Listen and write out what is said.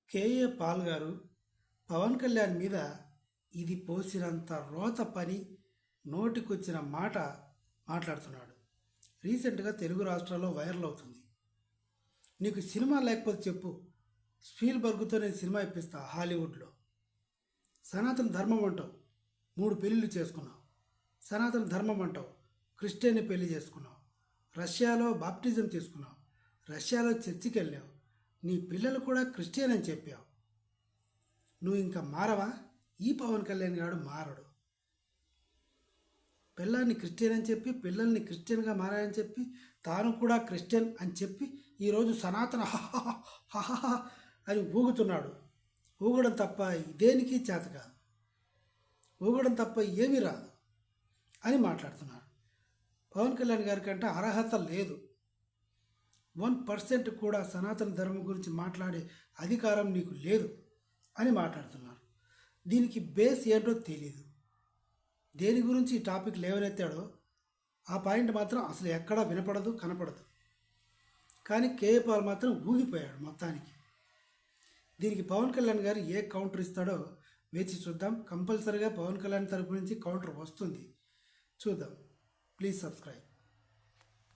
KA Paul గారు పవన్ కళ్యాణ్ మీద ఇది పోసినంత రోత పని నోటికొచ్చిన మాట మాట్లాడుతున్నాడు. రీసెంట్గా తెలుగు రాష్ట్రాల్లో వైరల్ అవుతుంది. నీకు సినిమా లేకపోతే చెప్పు, స్పీల్బర్గ్తో నేను సినిమా ఇప్పిస్తా హాలీవుడ్లో. సనాతన ధర్మం అంటావు, 3 పెళ్ళిళ్ళు చేసుకున్నావు. సనాతన ధర్మం అంటావు, క్రిస్టియన్ని పెళ్లి చేసుకున్నావు. రష్యాలో బాప్టిజం తీసుకున్నావు. రష్యాలో చర్చికి వెళ్ళావు. నీ పిల్లలు కూడా క్రిస్టియన్ అని చెప్పావు. నువ్వు ఇంకా మారవా? ఈ పవన్ కళ్యాణ్ గారు మారడు. పిల్లాన్ని క్రిస్టియన్ అని చెప్పి, పిల్లల్ని క్రిస్టియన్గా మారాలని చెప్పి, తాను కూడా క్రిస్టియన్ అని చెప్పి ఈరోజు సనాతన హహ అని ఊగుతున్నాడు. ఊగడం తప్ప దేనికి చేత కాదు, ఊగడం తప్ప ఏమీ రాదు అని మాట్లాడుతున్నాడు. పవన్ కళ్యాణ్ గారి కంటే అర్హత లేదు. 1% కూడా సనాతన ధర్మం గురించి మాట్లాడే అధికారం నీకు లేదు అని మాట్లాడుతున్నారు. దీనికి బేస్ ఏంటో తెలియదు. దేని గురించి ఈ టాపిక్ లేవనెత్తాడో ఆ పాయింట్ మాత్రం అసలు ఎక్కడా వినపడదు, కనపడదు. కానీ కేఏ పాల్ మాత్రం ఊగిపోయాడు మొత్తానికి. దీనికి పవన్ కళ్యాణ్ గారు ఏ కౌంటర్ ఇస్తాడో వేచి చూద్దాం. కంపల్సరీగా పవన్ కళ్యాణ్ తరపు నుంచి కౌంటర్ వస్తుంది, చూద్దాం. Please subscribe.